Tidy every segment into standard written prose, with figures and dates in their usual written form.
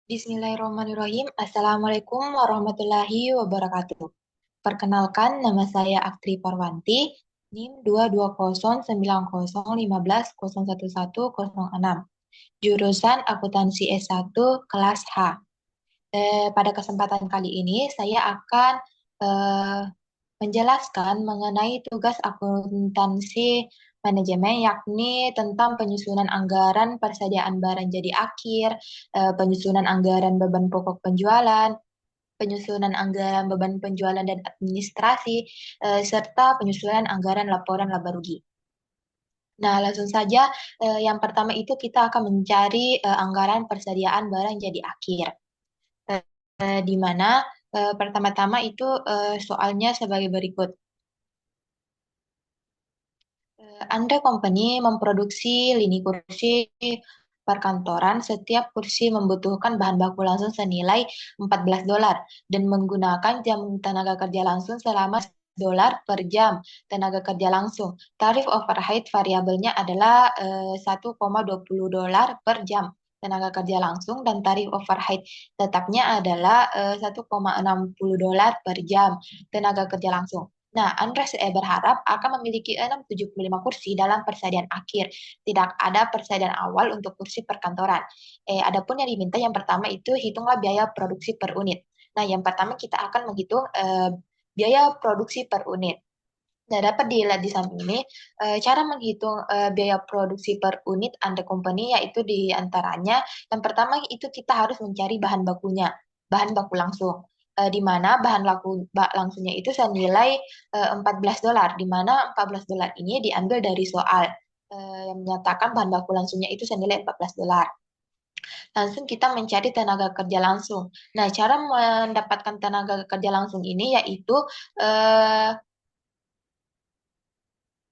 Bismillahirrahmanirrahim. Assalamualaikum warahmatullahi wabarakatuh. Perkenalkan, nama saya Aktri Parwanti, NIM 2209015011106, jurusan Akuntansi S1 kelas H. Pada kesempatan kali ini, saya akan eh, menjelaskan mengenai tugas akuntansi manajemen, yakni tentang penyusunan anggaran persediaan barang jadi akhir, penyusunan anggaran beban pokok penjualan, penyusunan anggaran beban penjualan dan administrasi, serta penyusunan anggaran laporan laba rugi. Nah, langsung saja, yang pertama itu kita akan mencari anggaran persediaan barang jadi akhir. Di mana pertama-tama itu soalnya sebagai berikut. Anda company memproduksi lini kursi perkantoran. Setiap kursi membutuhkan bahan baku langsung senilai $14 dan menggunakan jam tenaga kerja langsung selama dolar per jam tenaga kerja langsung. Tarif overhead variabelnya adalah 1,20 dolar per jam tenaga kerja langsung dan tarif overhead tetapnya adalah 1,60 dolar per jam tenaga kerja langsung. Nah, Andres berharap akan memiliki 675 kursi dalam persediaan akhir. Tidak ada persediaan awal untuk kursi perkantoran. Adapun yang diminta yang pertama itu hitunglah biaya produksi per unit. Nah, yang pertama kita akan menghitung biaya produksi per unit. Nah, dapat dilihat di samping ini, cara menghitung biaya produksi per unit under company yaitu di antaranya, yang pertama itu kita harus mencari bahan bakunya, bahan baku langsung. Di mana bahan langsungnya itu senilai $14, di mana $14 ini diambil dari soal yang menyatakan bahan baku langsungnya itu senilai $14. Langsung kita mencari tenaga kerja langsung. Nah, cara mendapatkan tenaga kerja langsung ini yaitu eh,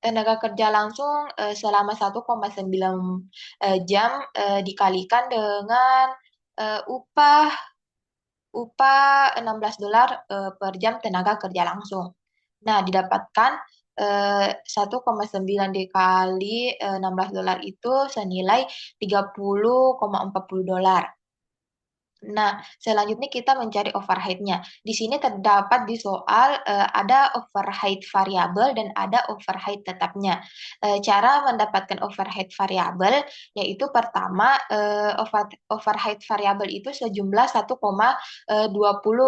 tenaga kerja langsung selama 1,9 jam dikalikan dengan upah upah $16 per jam tenaga kerja langsung. Nah, didapatkan 1,9 dikali $16 itu senilai $30,40. Nah, selanjutnya kita mencari overhead-nya. Di sini terdapat di soal ada overhead variabel dan ada overhead tetapnya. Cara mendapatkan overhead variabel yaitu pertama overhead variabel itu sejumlah 1,20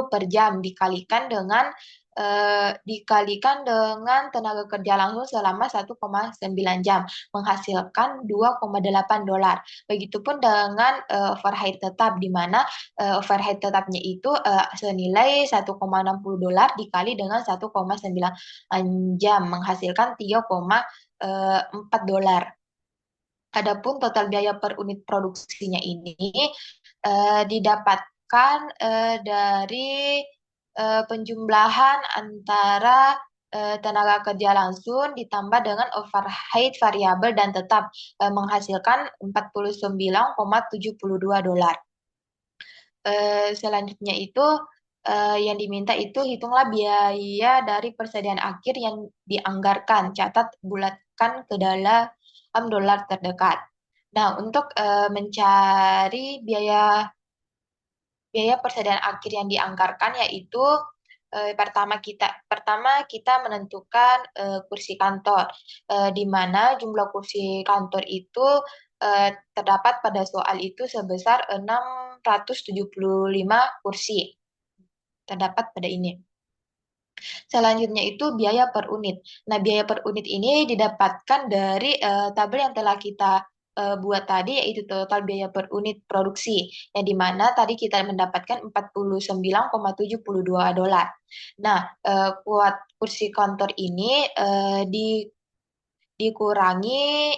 per jam dikalikan dengan tenaga kerja langsung selama 1,9 jam menghasilkan $2,8. Begitupun dengan overhead tetap di mana overhead tetapnya itu senilai $1,60 dikali dengan 1,9 jam menghasilkan $3,4. Adapun total biaya per unit produksinya ini didapatkan dari penjumlahan antara tenaga kerja langsung ditambah dengan overhead variabel dan tetap menghasilkan $49,72. Selanjutnya itu yang diminta itu hitunglah biaya dari persediaan akhir yang dianggarkan. Catat bulatkan ke dalam dolar terdekat. Nah, untuk mencari biaya biaya persediaan akhir yang dianggarkan yaitu pertama kita menentukan kursi kantor, di mana jumlah kursi kantor itu terdapat pada soal itu sebesar 675 kursi terdapat pada ini. Selanjutnya itu biaya per unit. Nah, biaya per unit ini didapatkan dari tabel yang telah kita buat tadi, yaitu total biaya per unit produksi, yang dimana tadi kita mendapatkan $49,72. Nah, kuat kursi kantor ini dikurangi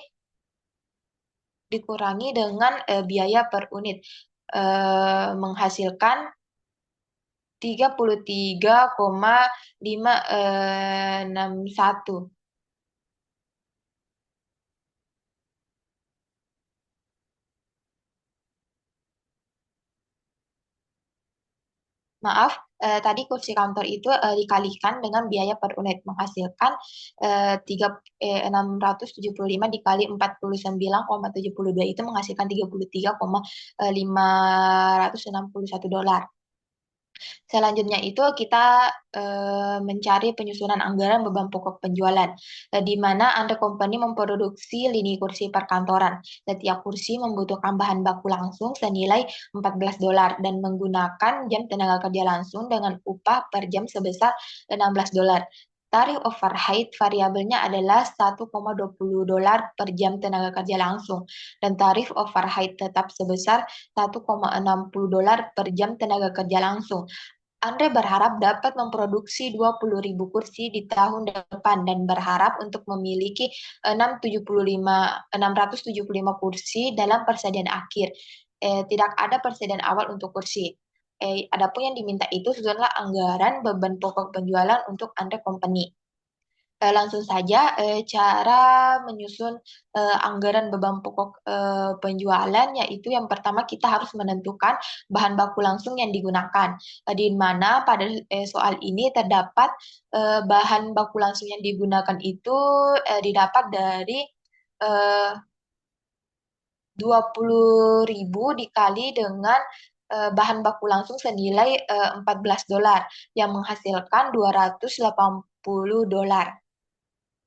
dikurangi dengan biaya per unit, menghasilkan 33,561. Maaf, tadi kursi kantor itu dikalikan dengan biaya per unit menghasilkan 675 dikali 49,72 itu menghasilkan 33,561 dolar. Selanjutnya itu kita mencari penyusunan anggaran beban pokok penjualan, di mana Anda company memproduksi lini kursi perkantoran. Setiap kursi membutuhkan bahan baku langsung senilai 14 dolar dan menggunakan jam tenaga kerja langsung dengan upah per jam sebesar 16 dolar. Tarif overhead variabelnya adalah 1,20 dolar per jam tenaga kerja langsung dan tarif overhead tetap sebesar 1,60 dolar per jam tenaga kerja langsung. Andre berharap dapat memproduksi 20.000 kursi di tahun depan dan berharap untuk memiliki 675 kursi dalam persediaan akhir. Tidak ada persediaan awal untuk kursi. Adapun yang diminta itu susunlah anggaran beban pokok penjualan untuk Andre Company. Langsung saja cara menyusun anggaran beban pokok penjualan, yaitu yang pertama kita harus menentukan bahan baku langsung yang digunakan, di mana pada soal ini terdapat bahan baku langsung yang digunakan itu didapat dari eh, 20.000 dikali dengan bahan baku langsung senilai 14 dolar yang menghasilkan 280 dolar.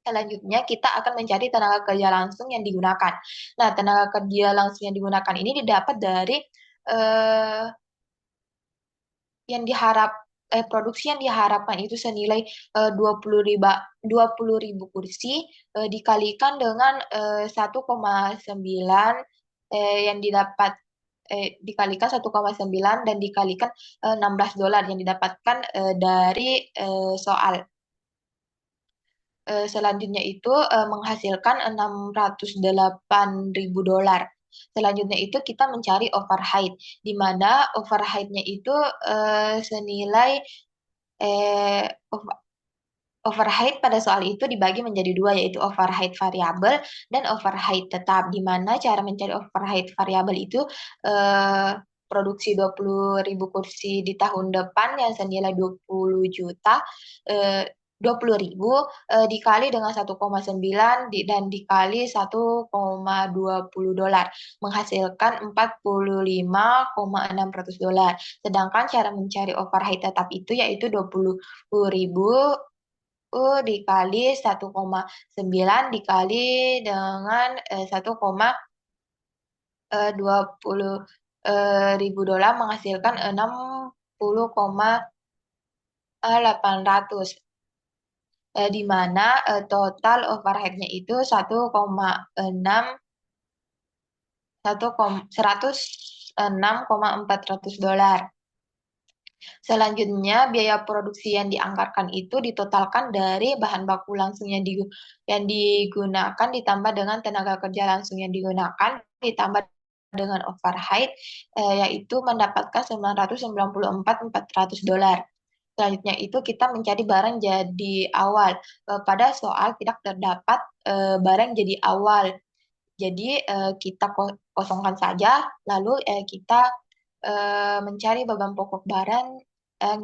Selanjutnya kita akan mencari tenaga kerja langsung yang digunakan. Nah, tenaga kerja langsung yang digunakan ini didapat dari eh, yang diharap produksi yang diharapkan itu senilai 20.000 kursi dikalikan dengan 1,9 yang didapat dikalikan 1,9 dan dikalikan 16 dolar yang didapatkan dari soal. Selanjutnya itu menghasilkan 608.000 dolar. Selanjutnya itu kita mencari overhead, di mana overheadnya itu senilai eh, overhead pada soal itu dibagi menjadi dua, yaitu overhead variabel dan overhead tetap. Di mana cara mencari overhead variabel itu eh, produksi 20.000 kursi di tahun depan yang senilai 20 juta, eh, 20.000 dikali dengan 1,9 dan dikali 1,20 dolar menghasilkan 45,600 dolar. Sedangkan cara mencari overhead tetap itu yaitu 20.000 dikali 1,9 dikali dengan 1,20 ribu dolar menghasilkan 60,800, di mana total overheadnya itu 106,400 dolar. Selanjutnya, biaya produksi yang dianggarkan itu ditotalkan dari bahan baku langsung yang digunakan ditambah dengan tenaga kerja langsung yang digunakan ditambah dengan overhead, yaitu mendapatkan 994.400 dolar. Selanjutnya itu kita mencari barang jadi awal. Pada soal tidak terdapat barang jadi awal. Jadi kita kosongkan saja, lalu kita mencari beban pokok barang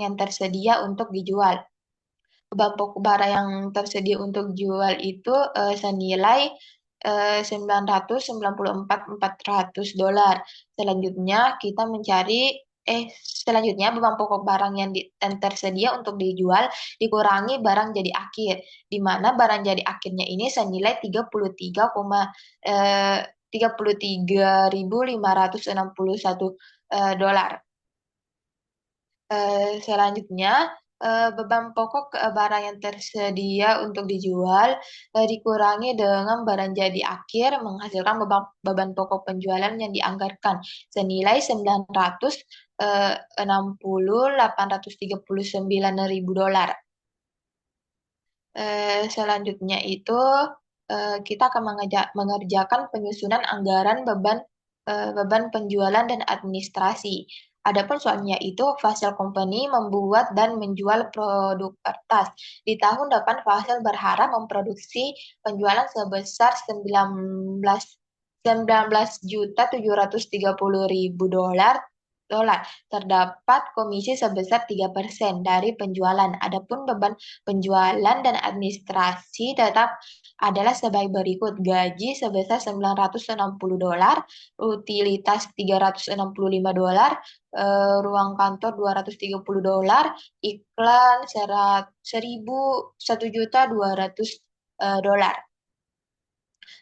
yang tersedia untuk dijual. Beban pokok barang yang tersedia untuk dijual itu senilai 994.400 dolar. Selanjutnya kita mencari selanjutnya beban pokok barang yang tersedia untuk dijual dikurangi barang jadi akhir, di mana barang jadi akhirnya ini senilai 33.561 dolar. Selanjutnya, beban pokok barang yang tersedia untuk dijual dikurangi dengan barang jadi akhir menghasilkan beban pokok penjualan yang dianggarkan senilai 960.839 ribu dolar. Selanjutnya itu kita akan mengerjakan penyusunan anggaran beban penjualan dan administrasi. Adapun soalnya itu Fasil Company membuat dan menjual produk kertas. Di tahun depan Fasil berharap memproduksi penjualan sebesar 19.730.000 dolar dolar. Terdapat komisi sebesar 3% dari penjualan. Adapun beban penjualan dan administrasi tetap adalah sebagai berikut. Gaji sebesar 960 dolar, utilitas 365 dolar, ruang kantor 230 dolar, iklan 1.200 dolar.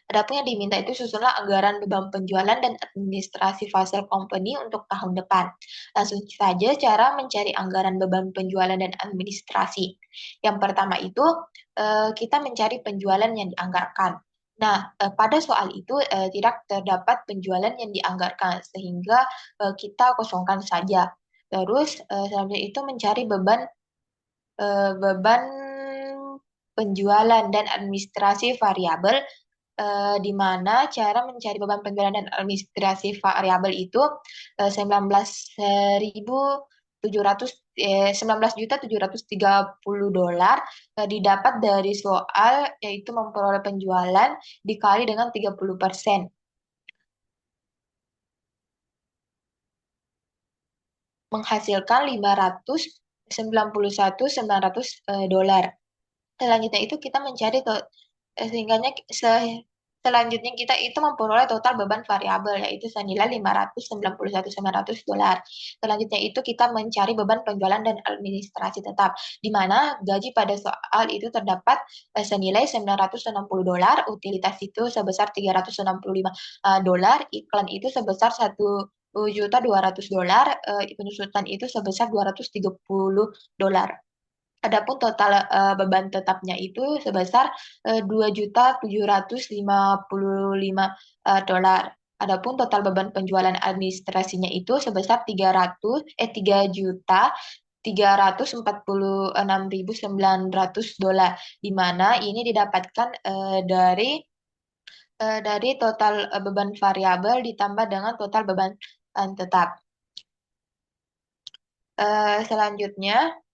Adapun yang diminta itu susunlah anggaran beban penjualan dan administrasi fase company untuk tahun depan. Langsung saja cara mencari anggaran beban penjualan dan administrasi. Yang pertama itu kita mencari penjualan yang dianggarkan. Nah, pada soal itu tidak terdapat penjualan yang dianggarkan sehingga kita kosongkan saja. Terus selanjutnya itu mencari beban penjualan dan administrasi variabel, di mana cara mencari beban penjualan dan administrasi variabel itu 19.730 dolar didapat dari soal yaitu memperoleh penjualan dikali dengan 30%, menghasilkan 591.900 dolar. Selanjutnya itu kita mencari sehingganya selanjutnya kita itu memperoleh total beban variabel yaitu senilai 591.900 dolar. Selanjutnya itu kita mencari beban penjualan dan administrasi tetap di mana gaji pada soal itu terdapat senilai 960 dolar, utilitas itu sebesar 365 dolar, iklan itu sebesar 1.200.000 dolar, penyusutan itu sebesar 230 dolar. Adapun total beban tetapnya itu sebesar 2.755 dolar. Adapun total beban penjualan administrasinya itu sebesar 3.346.900 dolar, di mana ini didapatkan dari total beban variabel ditambah dengan total beban tetap. Eh, selanjutnya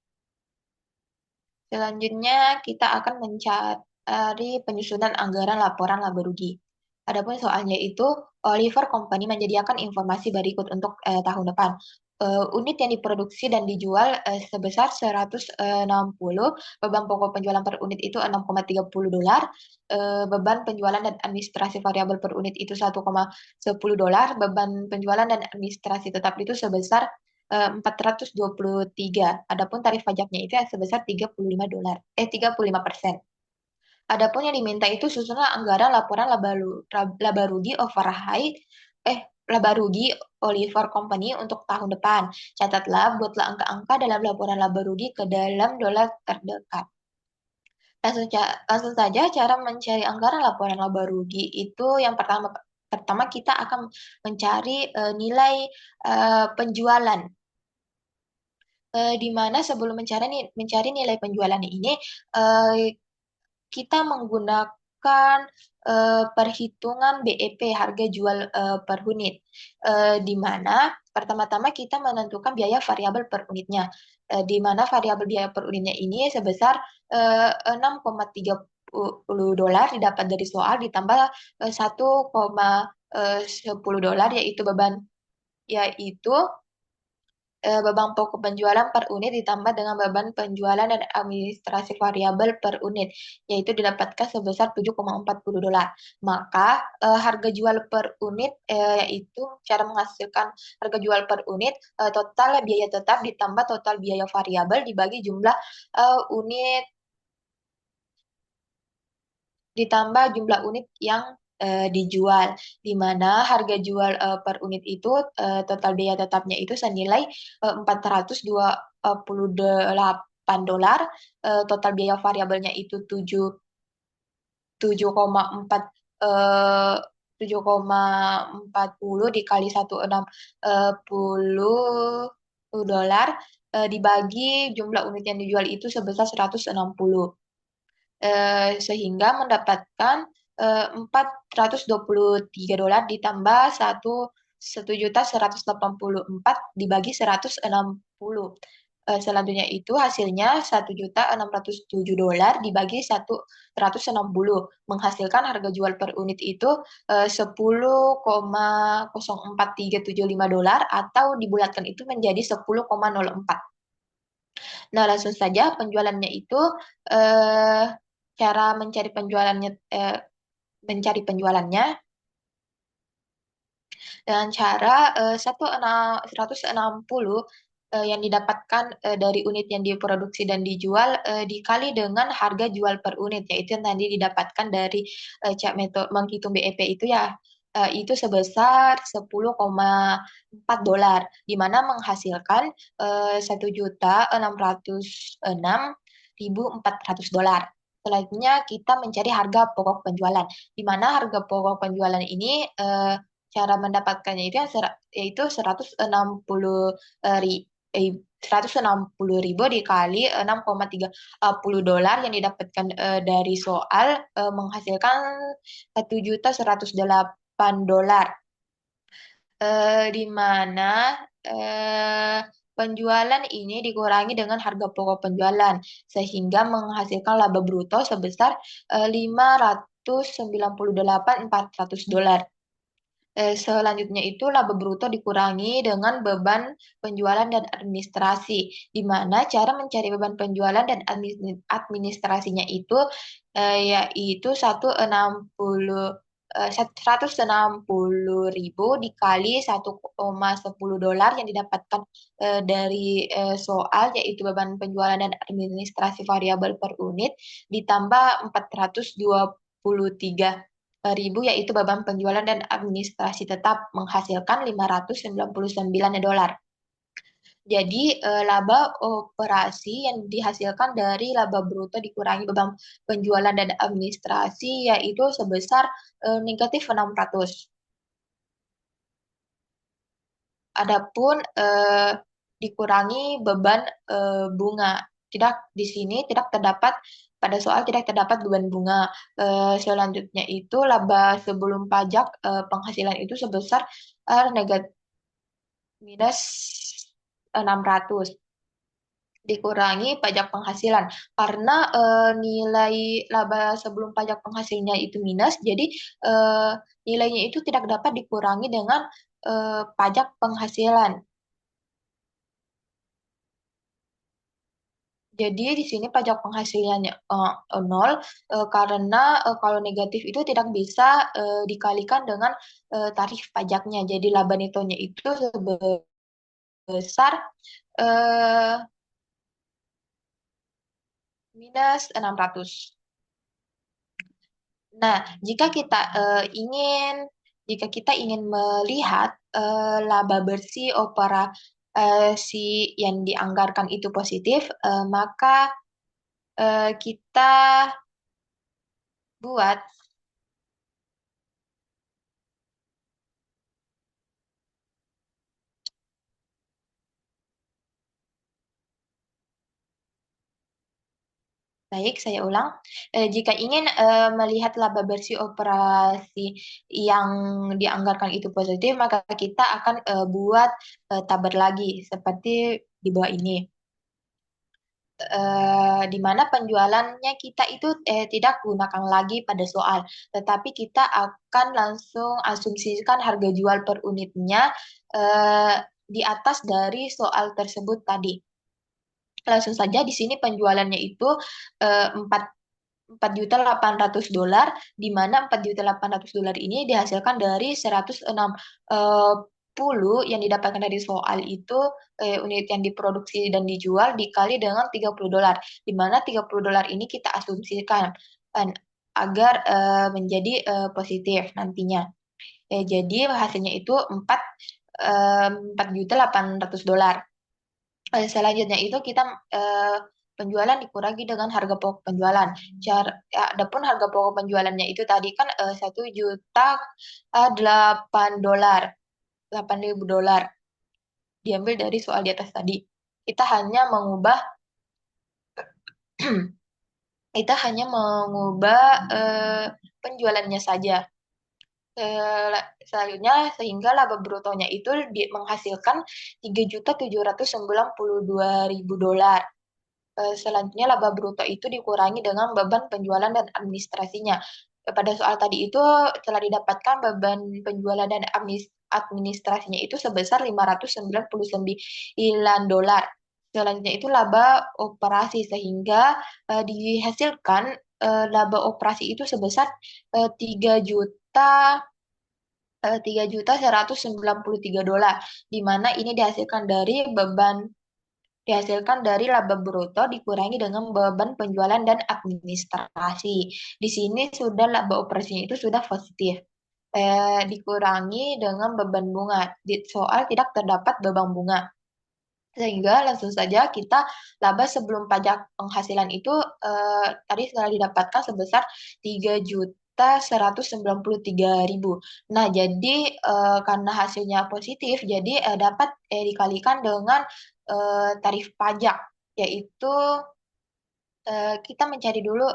Selanjutnya, kita akan mencari penyusunan anggaran laporan laba rugi. Adapun soalnya itu, Oliver Company menyediakan informasi berikut untuk tahun depan. Unit yang diproduksi dan dijual sebesar 160, beban pokok penjualan per unit itu 6,30 dolar, beban penjualan dan administrasi variabel per unit itu 1,10 dolar, beban penjualan dan administrasi tetap itu sebesar 423. Adapun tarif pajaknya itu yang sebesar 35 dolar, 35%. Adapun yang diminta itu susunan anggaran laporan laba rugi overhead, eh laba rugi Oliver Company untuk tahun depan. Catatlah, buatlah angka-angka dalam laporan laba rugi ke dalam dolar terdekat. Langsung saja cara mencari anggaran laporan laba rugi itu yang pertama pertama kita akan mencari nilai penjualan, di mana sebelum mencari nilai penjualan ini eh, kita menggunakan perhitungan BEP, harga jual per unit, di mana pertama-tama kita menentukan biaya variabel per unitnya, di mana variabel biaya per unitnya ini sebesar 6,30 dolar didapat dari soal ditambah 1,10 dolar yaitu beban pokok penjualan per unit ditambah dengan beban penjualan dan administrasi variabel per unit, yaitu didapatkan sebesar 7,40 dolar. Maka harga jual per unit, yaitu cara menghasilkan harga jual per unit, total biaya tetap ditambah total biaya variabel dibagi jumlah unit yang dijual, di mana harga jual per unit itu total biaya tetapnya itu senilai 428 dolar, total biaya variabelnya itu 7,4 eh, 7,40 dikali 160 dolar, dibagi jumlah unit yang dijual itu sebesar 160, sehingga mendapatkan 423 dolar ditambah 1.184 dibagi 160. Selanjutnya itu hasilnya 1.607 dolar dibagi 160 menghasilkan harga jual per unit itu 10,04375 dolar atau dibulatkan itu menjadi 10,04. Nah, langsung saja penjualannya itu eh, cara mencari penjualannya dengan cara 160 yang didapatkan dari unit yang diproduksi dan dijual dikali dengan harga jual per unit, yaitu yang tadi didapatkan dari cak metode menghitung BEP itu ya, itu sebesar 10,4 dolar, di mana menghasilkan 1.606.400 dolar. Selanjutnya kita mencari harga pokok penjualan, di mana harga pokok penjualan ini cara mendapatkannya itu yaitu 160 160.000 dikali 6,30 dolar yang didapatkan dari soal menghasilkan 1.108 dolar, di mana eh, penjualan ini dikurangi dengan harga pokok penjualan sehingga menghasilkan laba bruto sebesar 598.400 dolar. Selanjutnya itu laba bruto dikurangi dengan beban penjualan dan administrasi, di mana cara mencari beban penjualan dan administrasinya itu yaitu 160.000 dikali 1,10 dolar yang didapatkan dari soal, yaitu beban penjualan dan administrasi variabel per unit ditambah 423.000 yaitu beban penjualan dan administrasi tetap menghasilkan 599 dolar. Jadi laba operasi yang dihasilkan dari laba bruto dikurangi beban penjualan dan administrasi yaitu sebesar negatif 600. Adapun dikurangi beban bunga. Tidak, di sini tidak terdapat, pada soal tidak terdapat beban bunga. Selanjutnya itu laba sebelum pajak penghasilan itu sebesar negatif minus 600 dikurangi pajak penghasilan karena nilai laba sebelum pajak penghasilannya itu minus, jadi eh, nilainya itu tidak dapat dikurangi dengan pajak penghasilan. Jadi di sini pajak penghasilannya nol, karena kalau negatif itu tidak bisa dikalikan dengan tarif pajaknya. Jadi laba netonya itu sebesar eh, minus 600. Nah, jika kita ingin melihat laba bersih operasi yang dianggarkan itu positif, maka kita buat baik, saya ulang. Jika ingin melihat laba bersih operasi yang dianggarkan itu positif, maka kita akan buat tabel lagi seperti di bawah ini. Di mana penjualannya kita itu tidak gunakan lagi pada soal, tetapi kita akan langsung asumsikan harga jual per unitnya eh, di atas dari soal tersebut tadi. Langsung saja di sini penjualannya itu 4.800 dolar, di mana 4.800 dolar ini dihasilkan dari 160 yang didapatkan dari soal itu unit yang diproduksi dan dijual dikali dengan 30 dolar, di mana 30 dolar ini kita asumsikan agar menjadi positif nantinya. Jadi hasilnya itu 4.800 dolar. Selanjutnya itu kita penjualan dikurangi dengan harga pokok penjualan. Adapun harga pokok penjualannya itu tadi kan 1.008 dolar, 8.000 dolar diambil dari soal di atas tadi. Kita hanya mengubah kita hanya mengubah penjualannya saja. Selanjutnya, sehingga laba brutonya itu menghasilkan 3.792.000 dolar. Selanjutnya, laba bruto itu dikurangi dengan beban penjualan dan administrasinya. Pada soal tadi itu telah didapatkan beban penjualan dan administrasinya itu sebesar 599 dolar. Selanjutnya itu laba operasi, sehingga dihasilkan laba operasi itu sebesar 3.193 dolar, di mana ini dihasilkan dari laba bruto dikurangi dengan beban penjualan dan administrasi. Di sini sudah laba operasinya itu sudah positif. Dikurangi dengan beban bunga. Di soal tidak terdapat beban bunga. Sehingga langsung saja kita laba sebelum pajak penghasilan itu tadi telah didapatkan sebesar 3.193.000. Nah, jadi karena hasilnya positif, jadi dapat dikalikan dengan tarif pajak, yaitu kita mencari dulu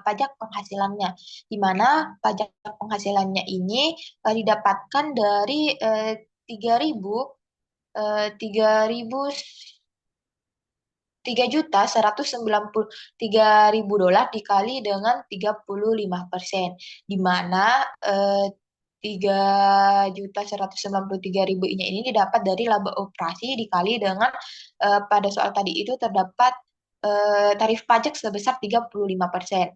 pajak penghasilannya, di mana pajak penghasilannya ini didapatkan dari 3.000 3.000 3.193.000 dolar dikali dengan 35%, di mana 3.193.000 ini didapat dari laba operasi dikali dengan pada soal tadi itu terdapat tarif pajak sebesar 35%.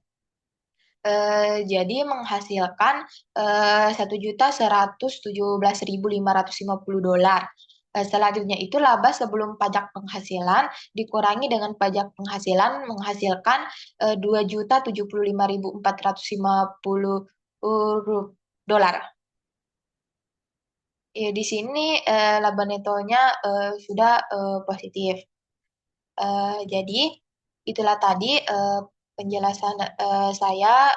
Jadi menghasilkan 1.117.550 dolar. Selanjutnya itu laba sebelum pajak penghasilan dikurangi dengan pajak penghasilan menghasilkan 2.075.450 dolar. Di sini laba netonya sudah positif. Jadi itulah tadi penjelasan saya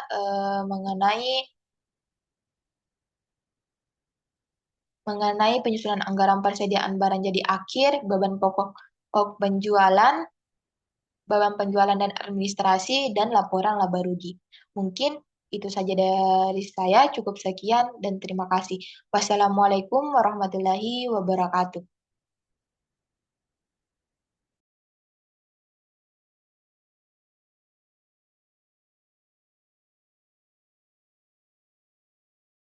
mengenai penyusunan anggaran persediaan barang jadi akhir, penjualan, beban penjualan dan administrasi, dan laporan laba rugi. Mungkin itu saja dari saya, cukup sekian dan terima kasih. Wassalamualaikum warahmatullahi wabarakatuh.